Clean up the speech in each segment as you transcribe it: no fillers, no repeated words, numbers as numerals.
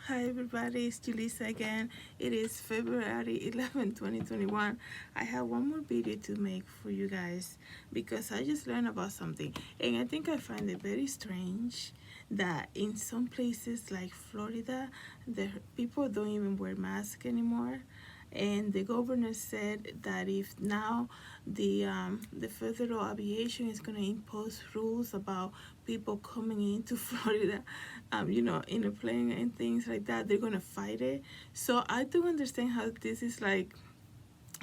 Hi everybody, it's Julissa again. It is February 11, 2021. I have one more video to make for you guys because I just learned about something and I think I find it very strange that in some places like Florida, the people don't even wear masks anymore. And the governor said that if now the federal aviation is going to impose rules about people coming into Florida, in a plane and things like that, they're going to fight it. So I do understand how this is like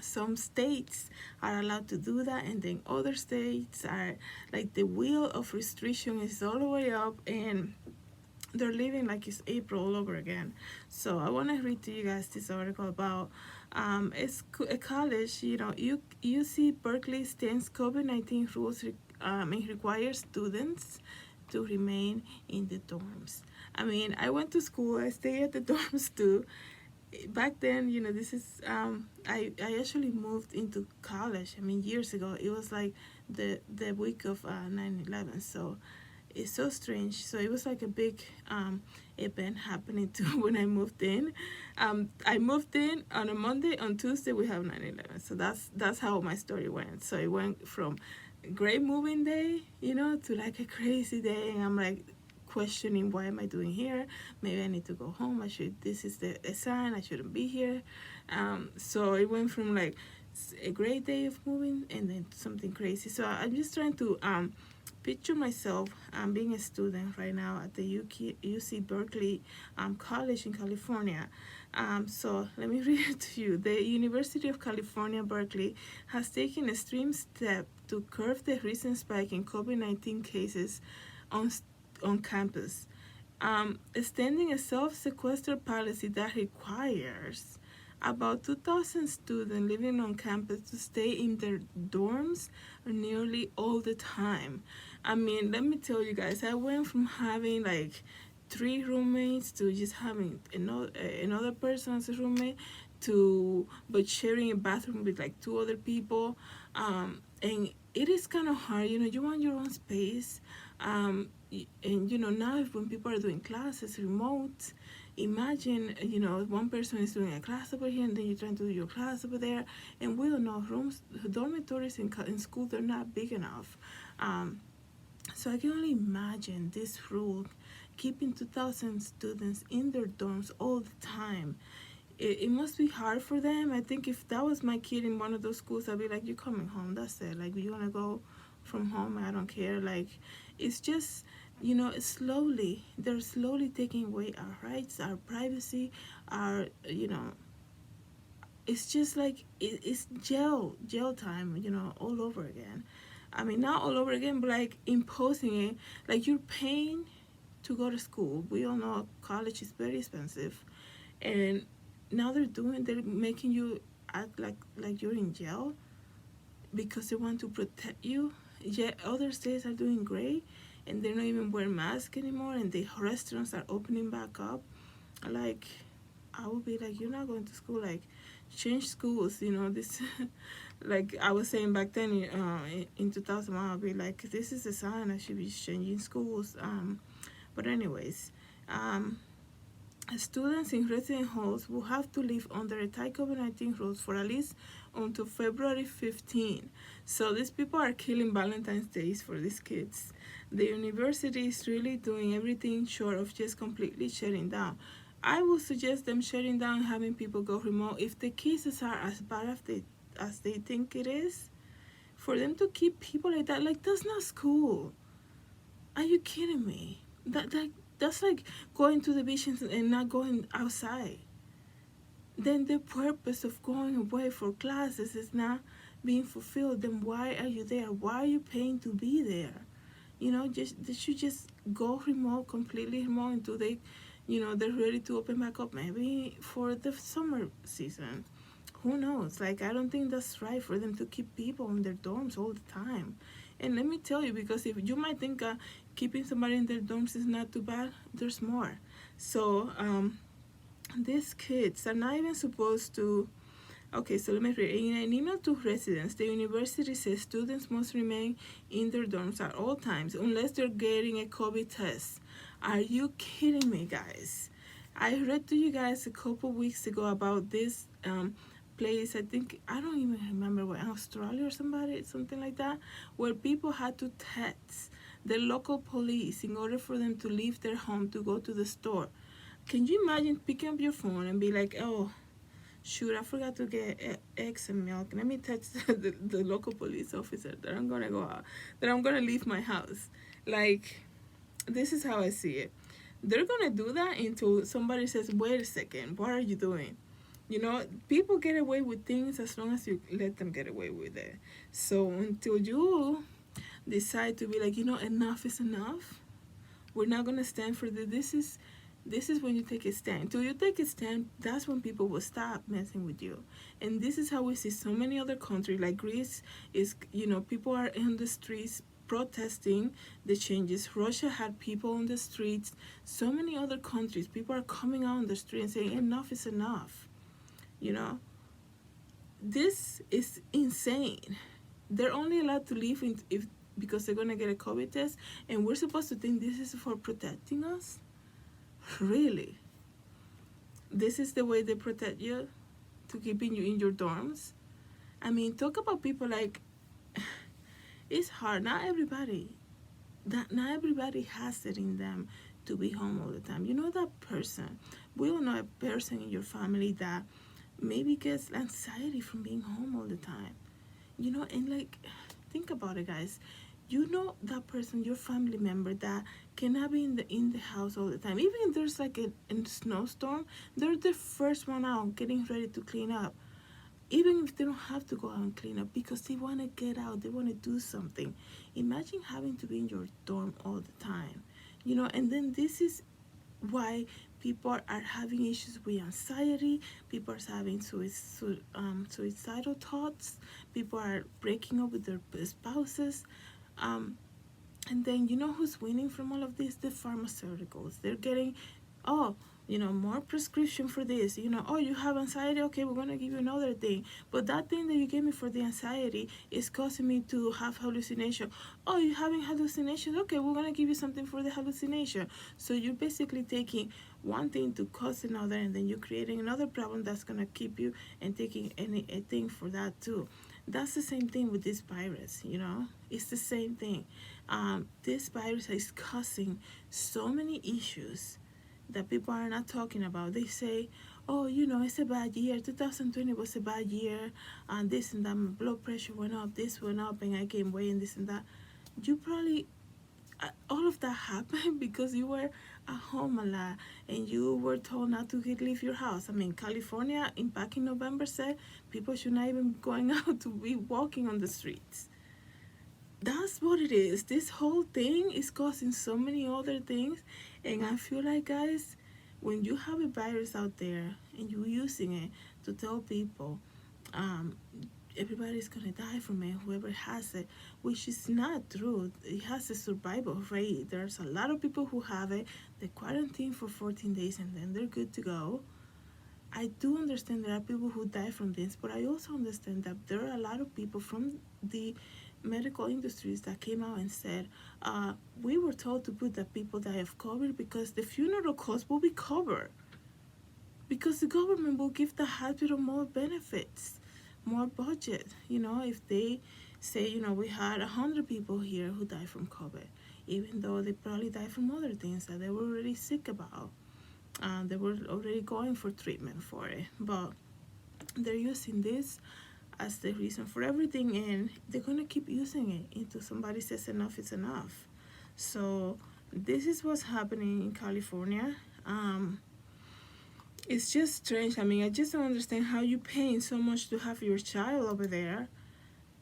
some states are allowed to do that and then other states are like the wheel of restriction is all the way up and they're living like it's April all over again. So I want to read to you guys this article about a college. UC Berkeley stands COVID-19 rules and requires students to remain in the dorms. I mean, I went to school. I stay at the dorms too. Back then, this is I actually moved into college. I mean, years ago. It was like the week of 9/11. So it's so strange. So it was like a big event happening too when I moved in. I moved in on a Monday. On Tuesday we have 9/11. So that's how my story went. So it went from great moving day, to like a crazy day, and I'm like questioning why am I doing here? Maybe I need to go home. This is a sign I shouldn't be here. So it went from like a great day of moving and then something crazy. So I'm just trying to picture myself being a student right now at the UC Berkeley College in California. So let me read it to you. The University of California, Berkeley has taken extreme steps to curb the recent spike in COVID-19 cases on, on campus, extending a self-sequester policy that requires about 2,000 students living on campus to stay in their dorms nearly all the time. I mean, let me tell you guys, I went from having like 3 roommates to just having another person as a roommate but sharing a bathroom with like 2 other people. And it is kind of hard, you want your own space. And now when people are doing classes remote, imagine one person is doing a class over here and then you're trying to do your class over there, and we don't know, dormitories in school, they're not big enough. So I can only imagine this rule keeping 2,000 students in their dorms all the time. It must be hard for them. I think if that was my kid in one of those schools, I'd be like, you're coming home, that's it. Like, you want to go from home, I don't care. Like, it's just, they're slowly taking away our rights, our privacy, our, it's just like, it's jail time, all over again. I mean, not all over again, but like imposing it. Like, you're paying to go to school. We all know college is very expensive, and now they're making you act like you're in jail because they want to protect you. Yet other states are doing great, and they're not even wearing masks anymore, and the restaurants are opening back up. Like, I would be like, you're not going to school. Like, change schools. This, like I was saying back then in 2001, I'll be like, this is a sign I should be changing schools. But anyways, students in resident halls will have to live under a tight COVID-19 rules for at least until February 15. So these people are killing Valentine's Days for these kids. The university is really doing everything short of just completely shutting down. I would suggest them shutting down and having people go remote if the cases are as bad as they think it is. For them to keep people like that, like, that's not school. Are you kidding me? That's like going to the beach and not going outside. Then the purpose of going away for classes is not being fulfilled. Then why are you there? Why are you paying to be there? Just they should just go remote, completely remote until they're ready to open back up. Maybe for the summer season. Who knows? Like, I don't think that's right for them to keep people in their dorms all the time. And let me tell you, because if you might think keeping somebody in their dorms is not too bad, there's more. So these kids are not even supposed to. Okay, so let me read. In an email to residents, the university says students must remain in their dorms at all times unless they're getting a COVID test. Are you kidding me, guys? I read to you guys a couple weeks ago about this place. I think I don't even remember where, Australia or something like that, where people had to text the local police in order for them to leave their home to go to the store. Can you imagine picking up your phone and be like, oh, shoot, I forgot to get eggs and milk. Let me text the local police officer that I'm gonna go out, that I'm gonna leave my house. Like, this is how I see it. They're gonna do that until somebody says, wait a second, what are you doing? You know, people get away with things as long as you let them get away with it. So until you decide to be like, enough is enough, we're not gonna stand for this. This is when you take a stand. Till you take a stand, that's when people will stop messing with you. And this is how we see so many other countries, like Greece is, people are in the streets protesting the changes. Russia had people on the streets. So many other countries, people are coming out on the street and saying enough is enough. You know, this is insane. They're only allowed to leave if because they're gonna get a COVID test, and we're supposed to think this is for protecting us. Really? This is the way they protect you, to keeping you in your dorms? I mean, talk about people like, it's hard. Not everybody has it in them to be home all the time. You know that person. We all know a person in your family that maybe gets anxiety from being home all the time. And like, think about it, guys. You know that person, your family member, that cannot be in the house all the time. Even if there's like a snowstorm, they're the first one out getting ready to clean up. Even if they don't have to go out and clean up because they want to get out, they want to do something. Imagine having to be in your dorm all the time. And then this is why people are having issues with anxiety. People are having suicidal thoughts. People are breaking up with their spouses. And then who's winning from all of this? The pharmaceuticals. They're getting, oh, more prescription for this. Oh, you have anxiety? Okay, we're going to give you another thing. But that thing that you gave me for the anxiety is causing me to have hallucination. Oh, you're having hallucinations? Okay, we're going to give you something for the hallucination. So you're basically taking one thing to cause another, and then you're creating another problem that's going to keep you and taking a thing for that too. That's the same thing with this virus. It's the same thing. This virus is causing so many issues that people are not talking about. They say, oh, it's a bad year. 2020 was a bad year, and this and that. My blood pressure went up, this went up, and I gained weight, and this and that. You probably, all of that happened because you were at home a lot and you were told not to leave your house. I mean, California, back in November, said people should not even going out to be walking on the streets. That's what it is. This whole thing is causing so many other things, and I feel like, guys, when you have a virus out there and you're using it to tell people everybody's gonna die from it, whoever has it, which is not true. It has a survival rate. There's a lot of people who have it. They quarantine for 14 days and then they're good to go. I do understand there are people who die from this, but I also understand that there are a lot of people from the medical industries that came out and said, we were told to put that people die of COVID because the funeral costs will be covered. Because the government will give the hospital more benefits, more budget. If they say, we had 100 people here who died from COVID, even though they probably died from other things that they were already sick about. They were already going for treatment for it. But they're using this as the reason for everything, and they're going to keep using it until somebody says enough is enough. So this is what's happening in California. It's just strange. I mean, I just don't understand how you're paying so much to have your child over there,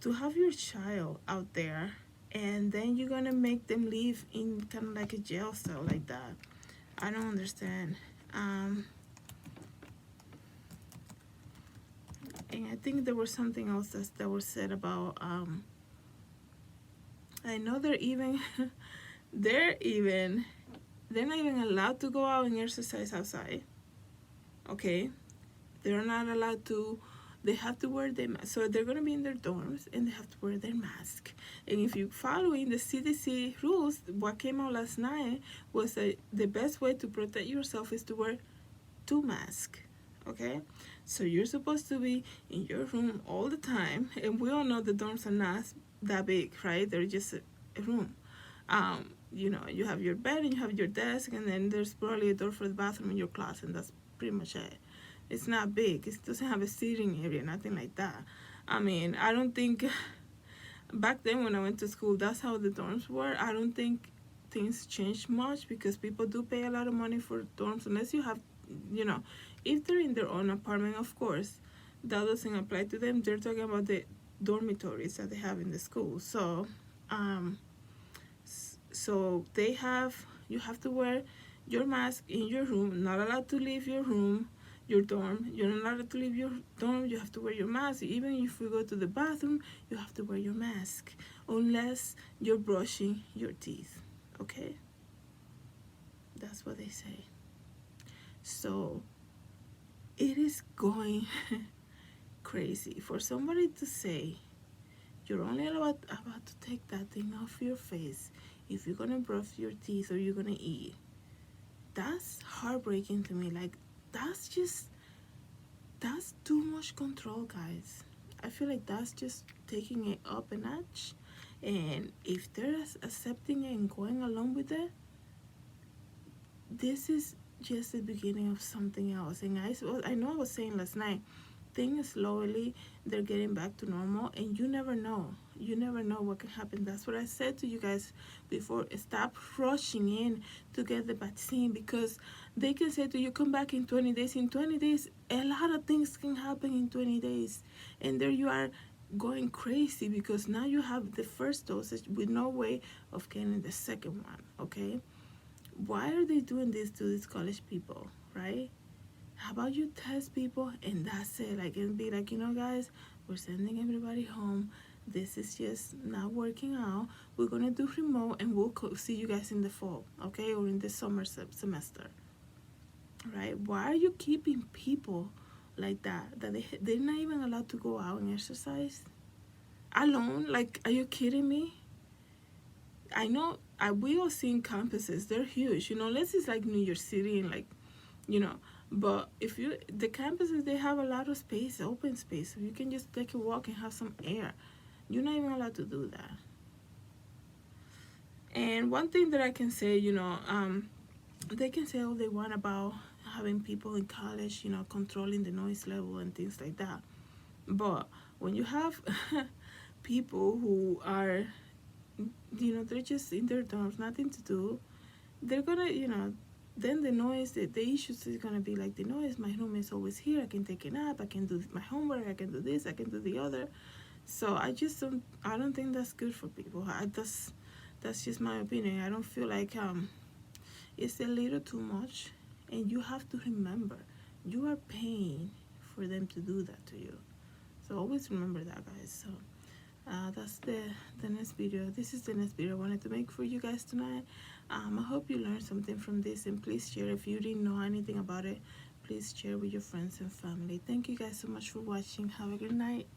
to have your child out there, and then you're gonna make them live in kind of like a jail cell like that. I don't understand. And I think there was something else that was said about, I know they're not even allowed to go out and exercise outside. Okay, they're not allowed to. They have to wear their mask. So they're gonna be in their dorms and they have to wear their mask. And if you're following the CDC rules, what came out last night was that the best way to protect yourself is to wear 2 masks. Okay, so you're supposed to be in your room all the time, and we all know the dorms are not that big, right? They're just a room. You have your bed and you have your desk, and then there's probably a door for the bathroom in your closet, and that's pretty much it. It's not big. It doesn't have a seating area, nothing like that. I mean, I don't think back then when I went to school, that's how the dorms were. I don't think things changed much because people do pay a lot of money for dorms unless you have, you know, if they're in their own apartment, of course, that doesn't apply to them. They're talking about the dormitories that they have in the school. Um, so they have, you have to wear your mask in your room, not allowed to leave your room, your dorm. You're not allowed to leave your dorm. You have to wear your mask. Even if you go to the bathroom, you have to wear your mask unless you're brushing your teeth. Okay, that's what they say. So it is going crazy for somebody to say you're only about to take that thing off your face if you're gonna brush your teeth or you're gonna eat. That's heartbreaking to me. Like, that's just, that's too much control, guys. I feel like that's just taking it up a notch. And if they're accepting it and going along with it, this is just the beginning of something else. And I know I was saying last night, things slowly they're getting back to normal, and you never know. You never know what can happen. That's what I said to you guys before. Stop rushing in to get the vaccine, because they can say to you, come back in 20 days. In 20 days, a lot of things can happen in 20 days. And there you are going crazy because now you have the first dosage with no way of getting the second one, okay? Why are they doing this to these college people, right? How about you test people and that's it? Like, and be like, guys, we're sending everybody home. This is just not working out. We're gonna do remote, and we'll see you guys in the fall, okay, or in the summer semester, right? Why are you keeping people like that? That they're not even allowed to go out and exercise alone? Like, are you kidding me? I know we all seen campuses. They're huge. Unless it's like New York City and like, you know. But if the campuses, they have a lot of space, open space, so you can just take a walk and have some air. You're not even allowed to do that. And one thing that I can say, they can say all they want about having people in college, controlling the noise level and things like that. But when you have people who are, they're just in their dorms, nothing to do, they're gonna, then the noise, the issues is gonna be like the noise. My room is always here. I can take a nap. I can do my homework. I can do this. I can do the other. So I don't think that's good for people. That's just my opinion. I don't feel like it's a little too much, and you have to remember you are paying for them to do that to you. So always remember that, guys. So that's the next video. This is the next video I wanted to make for you guys tonight. I hope you learned something from this, and please share. If you didn't know anything about it, please share with your friends and family. Thank you guys so much for watching. Have a good night.